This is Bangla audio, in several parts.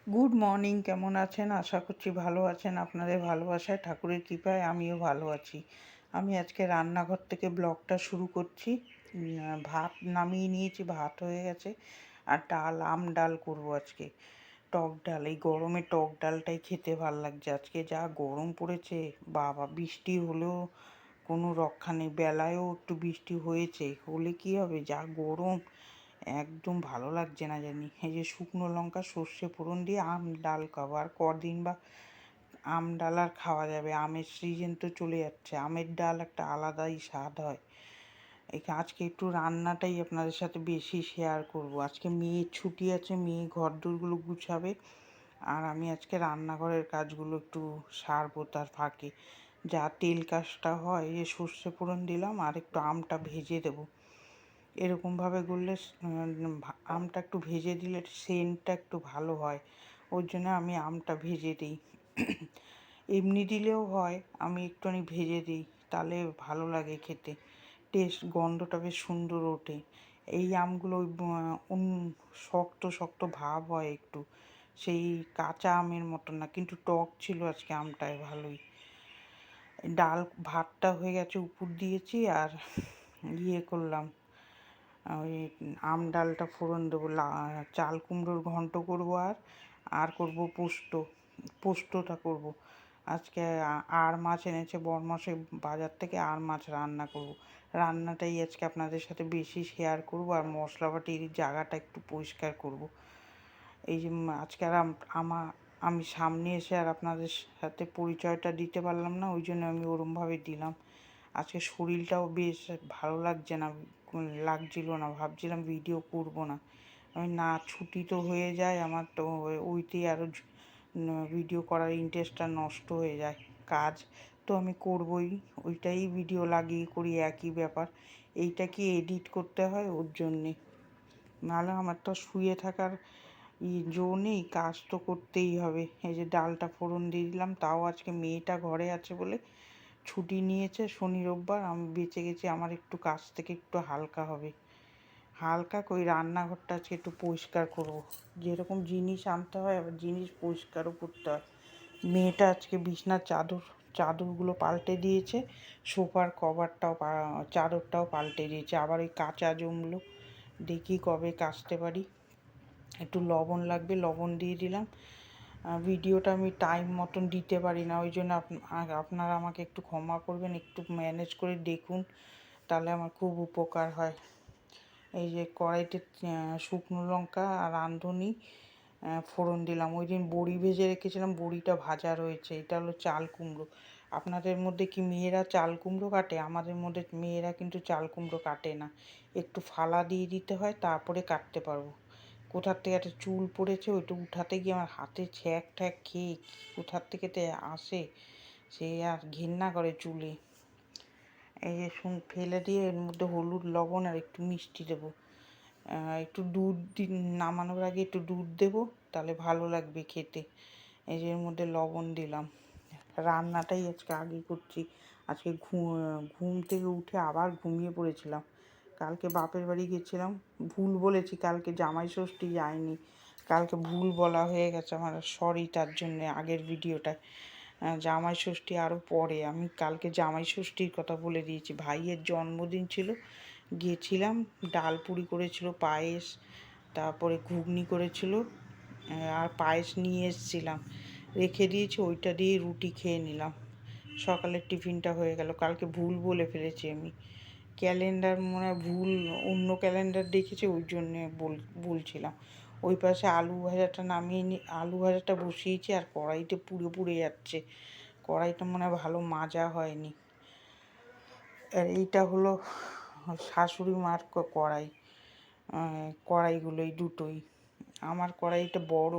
গুড মর্নিং, কেমন আছেন? আশা করছি ভালো আছেন। আপনাদের ভালোবাসায়, ঠাকুরের কৃপায় আমিও ভালো আছি। আমি আজকে রান্নাঘর থেকে ব্লগটা শুরু করছি। ভাত নামিয়ে নিয়েছি, ভাত হয়ে গেছে। আর ডাল, ডাল করবো আজকে। টক ডাল, এই গরমে টক ডালটাই খেতে ভাল লাগছে। আজকে যা গরম পড়েছে, বাবা! বৃষ্টি হলেও কোনো রক্ষা নেই। বেলায়ও একটু বৃষ্টি হয়েছে, হলে কি হবে, যা গরম! একদম ভালো লাগছে না জানি। এই যে শুকনো লঙ্কা সর্ষে ফোড়ন দিয়ে ডাল খাবো। আর কদিন বা ডাল আর খাওয়া যাবে? আমের সিজন তো চলে যাচ্ছে। আমের ডাল একটা আলাদাই স্বাদ হয়। আজকে একটু রান্নাটাই আপনাদের সাথে বেশি শেয়ার করব। আজকে মেয়ের ছুটি আছে, মেয়ে ঘরদোরগুলো গুছাবে। আর আমি আজকে রান্নাঘরের কাজগুলো একটু সারবো তার ফাঁকে। যা তেল কাজটা হয়, এই সর্ষে ফোড়ন দিলাম আর একটু আমটা ভেজে দেবো। এরকমভাবে করলে আমটা একটু ভেজে দিলে সেন্টটা একটু ভালো হয়। ওর জন্য আমি আমটা ভেজে দিই। এমনি দিলেও হয়, আমি একটুখানি ভেজে দিই, তাহলে ভালো লাগে খেতে। টেস্ট, গন্ধটা বেশ সুন্দর ওঠে। এই আমগুলো শক্ত শক্ত ভাব হয় একটু, সেই কাঁচা আমের মতো না, কিন্তু টক ছিল আজকে আমটায় ভালোই। ডাল ভাতটা হয়ে গেছে, উপর দিয়েছি। আর করলাম, ওই ডালটা ফোড়ন দেবো। চাল কুমড়োর ঘন্ট করবো। আর করবো পোস্তটা করব। আজকে আর মাছ এনেছে বড়মশাই বাজার থেকে, আর মাছ রান্না করব। রান্নাটাই আজকে আপনাদের সাথে বেশি শেয়ার করব। আর মশলাপাটির জায়গাটা একটু পরিষ্কার করব। এই যে আজকে আর আমি সামনে এসে আর আপনাদের সাথে পরিচয়টা দিতে পারলাম না, ওই জন্য আমি ওরমভাবে দিলাম। আজকে শরীরটাও বেশ ভালো লাগছিল না, ভাবছিলাম ভিডিও করব না। আমি না, ছুটি তো হয়ে যায় আমার, তো ওইতেই আরও ভিডিও করার ইন্টারেস্টটা নষ্ট হয়ে যায়। কাজ তো আমি করবই, ওইটাই ভিডিও লাগিয়ে করি, একই ব্যাপার। এইটা কি এডিট করতে হয়, ওর জন্যে। নাহলে আমার তো শুয়ে থাকার জো নেই, কাজ তো করতেই হবে। এই যে ডালটা ফোড়ন দিয়ে দিলাম, তাও আজকে মেয়েটা ঘরে আছে বলে ছুটি নিয়েছে, শনি রোববার আমি বেঁচে গেছি। আমার একটু কাজ থেকে একটু হালকা হবে। হালকা কই, রান্নাঘরটা আজকে একটু পরিষ্কার করবো। যেরকম জিনিস আনতে হয়, আবার জিনিস পরিষ্কারও করতে হয়। মেয়েটা আজকে বিছনার চাদরগুলো পাল্টে দিয়েছে, সোফার কভারটাও চাদরটাও পাল্টে দিয়েছে। আবার ওই কাঁচা জমলো, দেখি কবে কাচতে পারি। একটু লবণ লাগবে, লবণ দিয়ে দিলাম। ভিডিওটা আমি টাইম মতন দিতে পারি না, ওই জন্য আপনারা আমাকে একটু ক্ষমা করবেন, একটু ম্যানেজ করে দেখুন, তাহলে আমার খুব উপকার হয়। এই যে কড়াইতে শুকনো লঙ্কা আর রাঁধুনি ফোড়ন দিলাম। ওই দিন বড়ি ভেজে রেখেছিলাম, বড়িটা ভাজা রয়েছে। এটা হলো চাল কুমড়ো। আপনাদের মধ্যে কি মেয়েরা চাল কুমড়ো কাটে? আমাদের মধ্যে মেয়েরা কিন্তু চাল কুমড়ো কাটে না, একটু ফালা দিয়ে দিতে হয়, তারপরে কাটতে পারবো। কোথার থেকে একটা চুল পড়েছে, ওইটা উঠাতে গিয়ে আমার হাতে ছ্যাঁক ঠ্যাক খেয়ে কোথার থেকে আসে, সে আর ঘেন্না করে চুলে। এই যে ফেলে দিয়ে এর মধ্যে হলুদ, লবণ আর একটু মিষ্টি দেবো। একটু নামানোর আগে একটু দুধ দেবো, তাহলে ভালো লাগবে খেতে। এই যে এর মধ্যে লবণ দিলাম। রান্নাটাই আজকে আগে করছি। আজকে ঘুম থেকে উঠে আবার ঘুমিয়ে পড়েছিলাম। কালকে বাপের বাড়ি গেছিলাম, ভুল বলেছি, কালকে জামাই ষষ্ঠী যায়নি। কালকে ভুল বলা হয়ে গেছে আমার, সরি তার জন্যে আগের ভিডিওটায়। জামাই ষষ্ঠী আরও পরে, আমি কালকে জামাই ষষ্ঠীর কথা বলে দিয়েছি। ভাইয়ের জন্মদিন ছিল, গিয়েছিলাম। ডাল পুরি করেছিল, পায়েস, তারপরে ঘুগনি করেছিল, আর পায়েস নিয়ে এসেছিলাম, রেখে দিয়েছি, ওইটা দিয়ে রুটি খেয়ে নিলাম। সকালের টিফিনটা হয়ে গেল। কালকে ভুল বলে ফেলেছি আমি, ক্যালেন্ডার মনে হয় ভুল, অন্য ক্যালেন্ডার দেখেছি, ওই জন্যে বলছিলাম। ওই পাশে আলু ভাজাটা বসিয়েছি, আর কড়াইতে পুড়ে পুড়ে যাচ্ছে। কড়াইটা মনে হয় ভালো মাজা হয়নি। আর এইটা হলো শাশুড়ি মার কড়াইগুলো, এই দুটোই। আমার কড়াইটা বড়,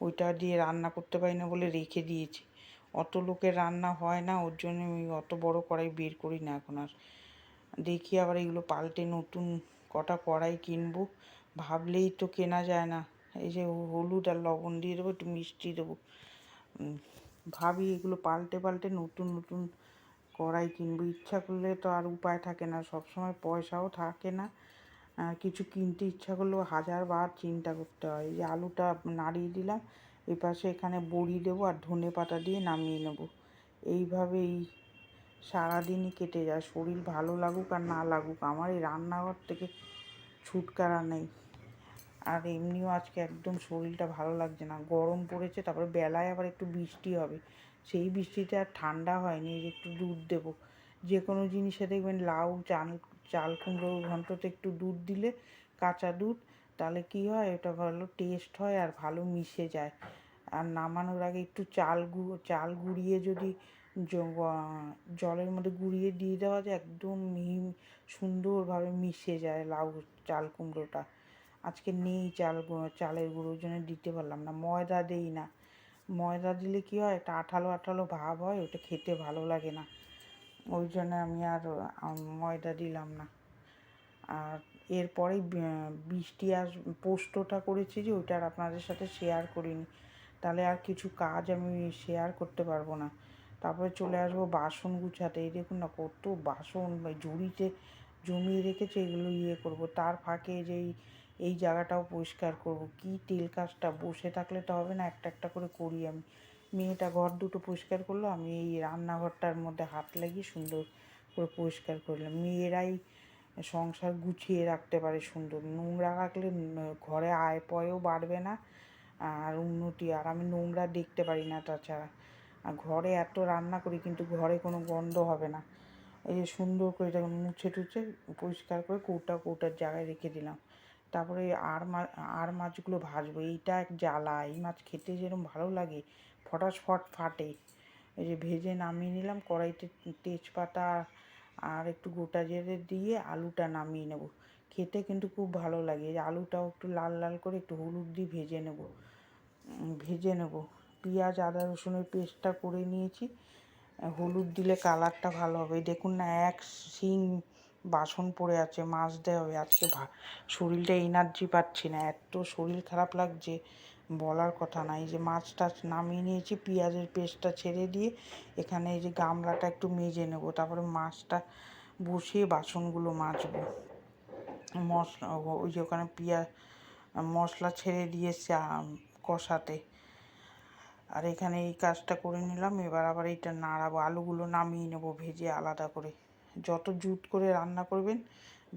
ওইটা দিয়ে রান্না করতে পারি না বলে রেখে দিয়েছি। অত লোকের রান্না হয় না, ওর জন্য আমি অত বড় কড়াই বের করি না এখন আর। দেখি আবার এগুলো পাল্টে নতুন কটা কড়াই কিনবো, ভাবলেই তো কেনা যায় না। এই যে হলুদ আর লবণ দিয়ে দেবো, একটু মিষ্টি দেবো। ভাবি এগুলো পাল্টে পাল্টে নতুন নতুন কড়াই কিনবো। ইচ্ছা করলে তো আর উপায় থাকে না, সব সময় পয়সাও থাকে না। কিছু কিনতে ইচ্ছা করলেও হাজারবার চিন্তা করতে হয়। এই যে আলুটা নাড়িয়ে দিলাম, এই পাশে এখানে বড়ি দেবো আর ধনে পাতা দিয়ে নামিয়ে নেব। এইভাবেই সারাদিনই কেটে যায়, শরীর ভালো লাগুক আর না লাগুক আমার এই রান্নাঘর থেকে ছুটকারা নেই। আর এমনিও আজকে একদম শরীরটা ভালো লাগছে না, গরম পড়েছে, তারপরে বেলায় আবার একটু বৃষ্টি হবে, সেই বৃষ্টিতে আর ঠান্ডা হয়নি। এই যে একটু দুধ দেবো, যে কোনো জিনিসে দেখবেন লাউ চাল কুমড়ো ঘন্টতে একটু দুধ দিলে, কাঁচা দুধ, তাহলে কি হয়, এটা ভালো টেস্ট হয় আর ভালো মিশে যায়। আর নামানোর আগে একটু চাল গুঁড়িয়ে যদি জলের মধ্যে গুঁড়িয়ে দিয়ে দেওয়া যায়, একদম মিহি সুন্দরভাবে মিশে যায় লাউ চাল কুমড়োটা। আজকে নেই চালের গুঁড়োর জন্য দিতে পারলাম না। ময়দা দেই না, ময়দা দিলে কি হয়, একটা আঠালো আঠালো ভাব হয়, ওটা খেতে ভালো লাগে না, ওই জন্য আমি আর ময়দা দিলাম না। আর এরপরেই বৃষ্টি আর পোস্তটা করেছি যে, ওইটা আর আপনাদের সাথে শেয়ার করিনি, তাহলে আর কিছু কাজ আমি শেয়ার করতে পারবো না। তারপরে চলে আসবো বাসন গুছাতে। এই দেখুন না কত বাসন ঝুড়িতে জমিয়ে রেখেছে, এগুলো করবো, তার ফাঁকে যে এই জায়গাটাও পরিষ্কার করব। কি তেল কাজটা, বসে থাকলে তো হবে না, একটা একটা করে করি আমি। মেয়েটা ঘর দুটো পরিষ্কার করলো, আমি এই রান্নাঘরটার মধ্যে হাত লাগিয়ে সুন্দর করে পরিষ্কার করলাম। মেয়েরাই সংসার গুছিয়ে রাখতে পারে সুন্দর, নোংরা রাখলে ঘরে আয় পয়ও বাড়বে না আর উন্নতি, আর আমি নোংরা দেখতে পারি না তাছাড়া। আর ঘরে এত রান্না করি কিন্তু ঘরে কোনো গন্ধ হবে না। এই যে সুন্দর করে দেখুন মুছে টুছে পরিষ্কার করে কৌটার জায়গায় রেখে দিলাম। তারপরে আর মাছগুলো ভাজবো, এইটা এক জ্বালা, এই মাছ খেতে যেরকম ভালো লাগে, ফটাসফট ফাটে। এই যে ভেজে নামিয়ে নিলাম, কড়াইতে তেজপাতা আর একটু গোটা জিরে দিয়ে আলুটা নামিয়ে নেব। খেতে কিন্তু খুব ভালো লাগে। এই আলুটাও একটু লাল লাল করে একটু হলুদ দিয়ে ভেজে নেব। পেঁয়াজ আদা রসুনের পেস্টটা করে নিয়েছি, হলুদ দিলে কালারটা ভালো হবে। দেখুন না, এক শিং বাসন পড়ে আছে, মাজতে হবে আজকে। শরীরটা এনার্জি পাচ্ছি না, এত শরীর খারাপ লাগছে বলার কথা না। এই যে মাছটা নামিয়ে নিয়েছি, পেঁয়াজের পেস্টটা ছেড়ে দিয়ে এখানে এই যে গামলাটা একটু মেজে নেব, তারপরে মাছটা বসিয়ে বাসনগুলো মাজবো। মশলা ওই যে ওখানে মশলা ছেড়ে দিয়েছে কষাতে, আর এখানে এই কাজটা করে নিলাম। এবার আবার এইটা নাড়াবো, আলুগুলো নামিয়ে নেবো ভেজে আলাদা করে। যত জুট করে রান্না করবেন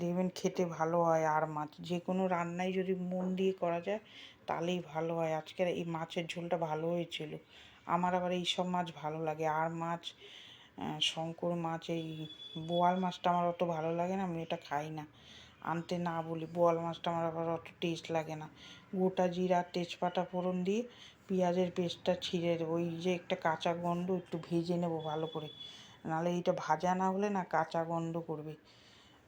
দেখবেন খেতে ভালো হয়। আর মাছ যে কোনো রান্নাই যদি মন দিয়ে করা যায় তাহলেই ভালো হয়। আজকের এই মাছের ঝোলটা ভালো হয়েছিল। আমার আবার এই সব মাছ ভালো লাগে, আর মাছ, শঙ্কর মাছ, এই বোয়াল মাছটা আমার অত ভালো লাগে না, আমি এটা খাই না। আনতে না বলি, বোয়াল মাছটা আমার আবার অত টেস্ট লাগে না। গোটা জিরা তেজপাতা ফোড়ন দিয়ে পেঁয়াজের পেস্টটা ছিঁড়ে দেবো। ওই যে একটা কাঁচা গন্ধ, একটু ভেজে নেবো ভালো করে, নাহলে এইটা ভাজা না হলে না কাঁচা গন্ধ করবে।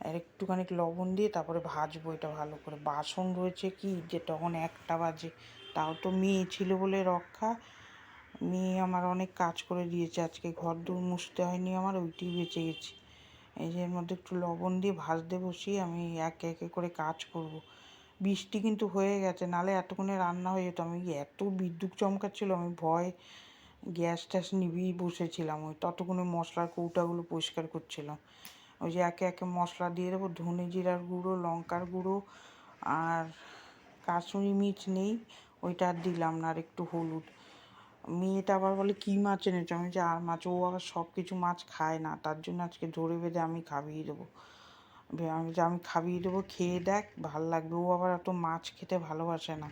আর একটুখানি লবণ দিয়ে তারপরে ভাজবো এটা ভালো করে। বাসন রয়েছে কি যে তখন 1টা বাজে, তাও তো মেয়ে ছিল বলে রক্ষা। মেয়ে আমার অনেক কাজ করে দিয়েছে, আজকে ঘর দূর মুছতে হয়নি আমার, ওইটি বেঁচে গেছে। এই যে এর মধ্যে একটু লবণ দিয়ে ভাজতে বসিয়ে আমি একে একে করে কাজ করব। বৃষ্টি কিন্তু হয়ে গেছে, নাহলে এতক্ষণে রান্না হয়ে যেত। আমি এত বিদ্যুৎ চমকাচ্ছিল, আমি ভয় গ্যাস ট্যাস নিভিয়ে বসেছিলাম, ওই ততক্ষণে মশলার কৌটাগুলো পরিষ্কার করছিলাম। ওই যে একে একে মশলা দিয়ে দেবো, ধনে জিরার গুঁড়ো, লঙ্কার গুঁড়ো, আর কাশ্মীরি মির্চ নেই, ওইটা আর দিলাম না, আর একটু হলুদ। মেয়েটা আবার বলে কী মাছ এনেছো, আমি যে আর মাছ, ও আবার সব কিছু মাছ খায় না, তার জন্য আজকে ধরে বেঁধে আমি খাইয়ে দেবো। আমি খাইয়ে দেবো, খেয়ে দেখ ভাল লাগবে। ও আবার এত মাছ খেতে ভালোবাসে না,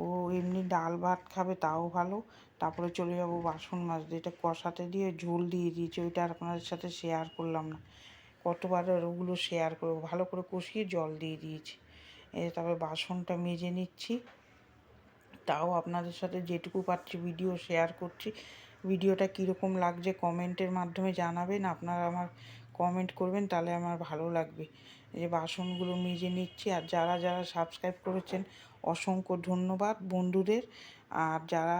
ও এমনি ডাল ভাত খাবে তাও ভালো। তারপরে চলে যাবো বাসন মাজতে, এটা কষাতে দিয়ে ঝোল দিয়ে দিয়েছি, ওইটা আর আপনাদের সাথে শেয়ার করলাম না। কতবার আর ওগুলো শেয়ার করবো, ভালো করে কষিয়ে জল দিয়ে দিয়েছি। তারপরে বাসনটা মেজে নিচ্ছি, তাও আপনাদের সাথে যেটুকু পারছি ভিডিও শেয়ার করছি। ভিডিওটা কীরকম লাগছে কমেন্টের মাধ্যমে জানাবেন, আপনারা আমার কমেন্ট করবেন, তাহলে আমার ভালো লাগবে। এই যে বাসনগুলো মেজে নিচ্ছি, আর যারা যারা সাবস্ক্রাইব করেছেন অসংখ্য ধন্যবাদ বন্ধুদের। আর যারা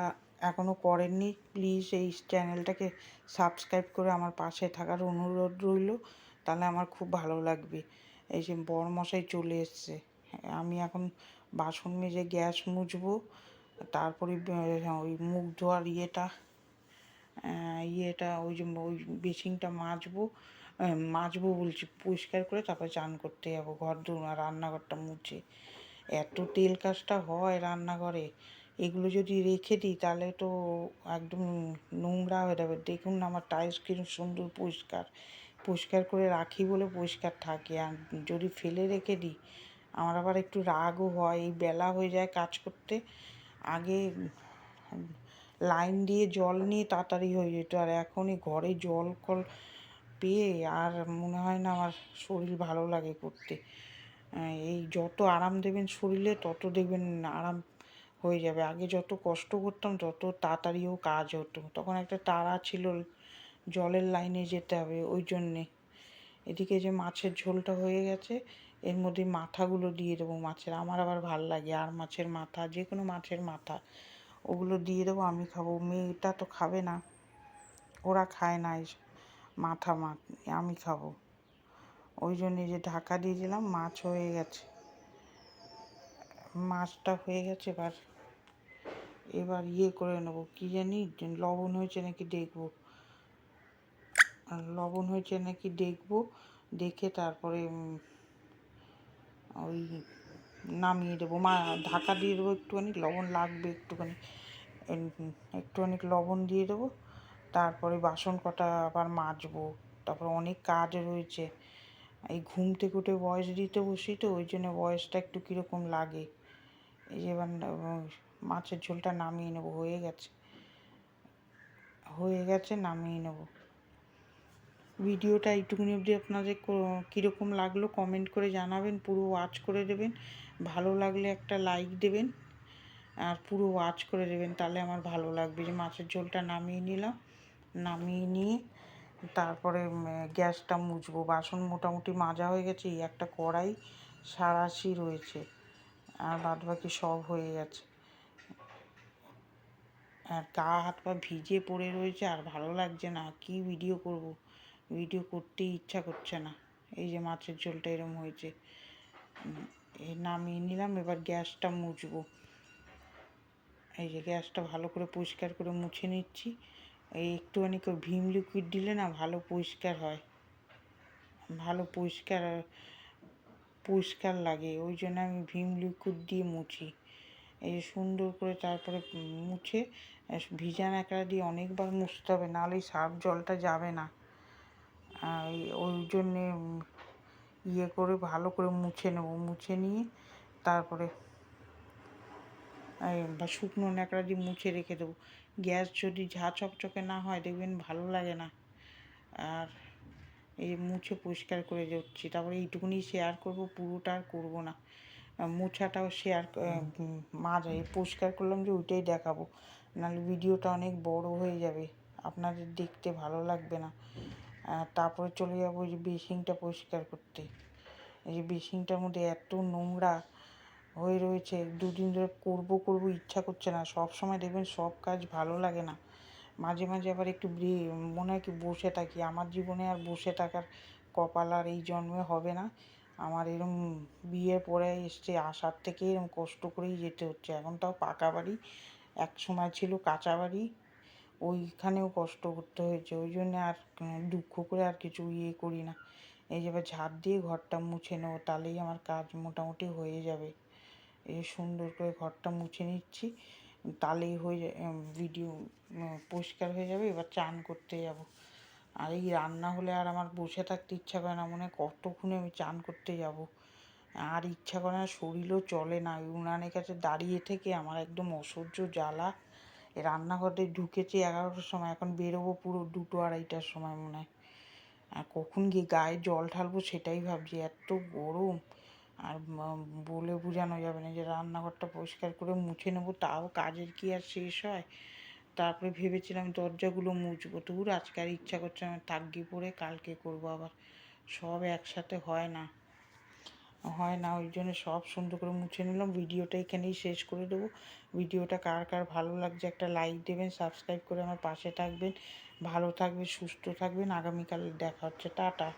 এখনও করেননি প্লিজ এই চ্যানেলটাকে সাবস্ক্রাইব করে আমার পাশে থাকার অনুরোধ রইল, তাহলে আমার খুব ভালো লাগবে। এই যে বরমশাই চলে এসছে, আমি এখন বাসন মেজে গ্যাস মুছবো, তারপরে ওই মুখ ধোয়ার ইয়েটা ওই যে ওই বেসিনটা মাজবো বলছি, পরিষ্কার করে তারপরে চান করতে যাবো, ঘর রান্নাঘরটা মুছে। এত তেল কাজটা হয় রান্নাঘরে, এগুলো যদি রেখে দিই তাহলে তো একদম নোংরা হয়ে যাবে। দেখুন না আমার টাইলস কিরকম সুন্দর পরিষ্কার, পরিষ্কার করে রাখি বলে পরিষ্কার থাকে। আর যদি ফেলে রেখে দিই আমার আবার একটু রাগও হয়, এই বেলা হয়ে যায় কাজ করতে। আগে লাইন দিয়ে জল নিয়ে তাড়াতাড়ি হয়ে যেত, আর এখন এই ঘরে জল কল পেয়ে আর মনে হয় না আমার শরীর ভালো লাগে করতে। এই যত আরাম দেবেন শরীরে তত দেখবেন আরাম হয়ে যাবে। আগে যত কষ্ট করতাম তত তাড়াতাড়িও কাজ হতো, তখন একটা তাড়া ছিল, জলের লাইনে যেতে হবে ওই জন্যে। এদিকে যে মাছের ঝোলটা হয়ে গেছে, এর মধ্যে মাথাগুলো দিয়ে দেবো মাছের। আমার আবার ভাল লাগে, আর মাছের মাথা, যে কোনো মাছের মাথা ওগুলো দিয়ে দেবো, আমি খাবো। মেয়েটা তো খাবে না, ওরা খায় না এই মাথা আমি খাবো। ওই জন্যে যে ঢাকা দিয়ে দিলাম, মাছ হয়ে গেছে, মাছটা হয়ে গেছে। এবার এবার ইয়ে করে নেবো, কী জানি লবণ হয়েছে নাকি দেখবো, লবণ হয়েছে নাকি দেখবো, দেখে তারপরে ওই নামিয়ে দেবো। ঢাকা দিয়ে দেবো, একটুখানি লবণ লাগবে, একটুখানি লবণ দিয়ে দেবো। তারপরে বাসন কটা আবার মাজবো, তারপর অনেক কাজ রয়েছে। এই ঘুম থেকে উঠে ভয়েস দিতে বসি তো, ওই জন্য ভয়েসটা একটু কীরকম লাগে। এই যে এবার মাছের ঝোলটা নামিয়ে নেবো, হয়ে গেছে, হয়ে গেছে, নামিয়ে নেবো। ভিডিওটা এইটুকুনি অবধি আপনাদের কীরকম লাগলো কমেন্ট করে জানাবেন, পুরো ওয়াচ করে দেবেন। ভালো লাগলে একটা লাইক দেবেন, আর পুরো ওয়াচ করে দেবেন, তাহলে আমার ভালো লাগবে। যে মাছের ঝোলটা নামিয়ে নিলাম, নামিয়ে নিয়ে তারপরে গ্যাসটা মুছবো। বাসন মোটামুটি মাজা হয়ে গেছে, এই একটা কড়াই সারাশি রয়েছে, আর বাদ বাকি সব হয়ে গেছে। আর গা হাত পা ভিজে পড়ে রয়েছে, আর ভালো লাগছে না, কি ভিডিও করব, ভিডিও করতেই ইচ্ছা করছে না। এই যে মাছের ঝোলটা এরম হয়েছে, নামিয়ে নিলাম। এবার গ্যাসটা মুছবো। এই যে গ্যাসটা ভালো করে পরিষ্কার করে মুছে নিচ্ছি। এই একটুখানি ভিম লিকুইড দিলে না ভালো পরিষ্কার হয়, ভালো পরিষ্কার পরিষ্কার লাগে, ওই জন্য আমি ভিম লিকুইড দিয়ে মুছি। এই সুন্দর করে তারপরে মুছে ভিজা ন্যাকড়া দিয়ে অনেকবার মুছতে হবে, নাহলে সার্ফ জলটা যাবে না। ওই জন্যে ইয়ে করে ভালো করে মুছে নেবো। মুছে নিয়ে তারপরে বা শুকনো ন্যাকড়া দিয়ে মুছে রেখে দেবো। গ্যাস যদি ঝাঁ চকচকে না হয় দেখবেন ভালো লাগে না। আর এই মুছে পরিষ্কার করে যাচ্ছি, তারপরে এইটুকুনি শেয়ার করব, পুরোটা আর করবো না। মোছাটাও শেয়ার পরিষ্কার করলাম যে ওইটাই দেখাবো, নাহলে ভিডিওটা অনেক বড় হয়ে যাবে, আপনাদের দেখতে ভালো লাগবে না। তারপরে চলে যাবো ওই যে বেসিনটা পরিষ্কার করতে। এই যে বেসিনটার মধ্যে এত নোংরা হয়ে রয়েছে, দুদিন ধরে করবো ইচ্ছা করছে না। সব সময় দেখবেন সব কাজ ভালো লাগে না, মাঝে মাঝে আবার একটু মনে হয় কি বসে থাকি। আমার জীবনে আর বসে থাকার কপাল আর এই জন্মে হবে না। আমার এরম বিয়ের পরে এসছে, আসার থেকে এরম কষ্ট করেই যেতে হচ্ছে। এখন তাও পাকা বাড়ি, এক সময় ছিল কাঁচা বাড়ি, ওইখানেও কষ্ট করতে হয়েছে। ওই জন্য আর দুঃখ করে আর কিছু করি না। এই যে এবার ঝাড় দিয়ে ঘরটা মুছে নেবো, তাহলেই আমার কাজ মোটামুটি হয়ে যাবে। এই সুন্দর করে ঘরটা মুছে নিচ্ছি, তাহলেই ভিডিও পরিষ্কার হয়ে যাবে। এবার চান করতে যাব। আর এই রান্না হলে আর আমার বসে থাকতে ইচ্ছা করে না, মনে হয় কতক্ষণে আমি চান করতে যাব। আর ইচ্ছা করে না, শরীরও চলে না, উনানের কাছে দাঁড়িয়ে থেকে আমার একদম অসহ্য জ্বালা। রান্নাঘরে ঢুকেছি 11টার সময়, এখন বেরোবো পুরো 2-2-2:30টার সময় মনে হয়। আর কখন গিয়ে গায়ে জল ঢালবো সেটাই ভাবছি, এত গরম। আর বলে বোঝানো যাবে না। যে রান্নাঘরটা পরিষ্কার করে মুছে নেবো, তাও কাজের কি আর শেষ হয়। তারপরে ভেবেছিলাম দরজাগুলো মুছবো, তবু আজকে আর ইচ্ছা করছে না, থাকগি পরে কালকে করবো আবার। সব একসাথে হয় না, ওই জন্য সব সুন্দর করে মুছে নিলাম। ভিডিওটা এখানেই শেষ করে দেবো। ভিডিওটা কার কার ভালো লাগছে একটা লাইক দেবেন, সাবস্ক্রাইব করে আমার পাশে থাকবেন। ভালো থাকবেন, সুস্থ থাকবেন। আগামীকাল দেখা হচ্ছে, টাটা।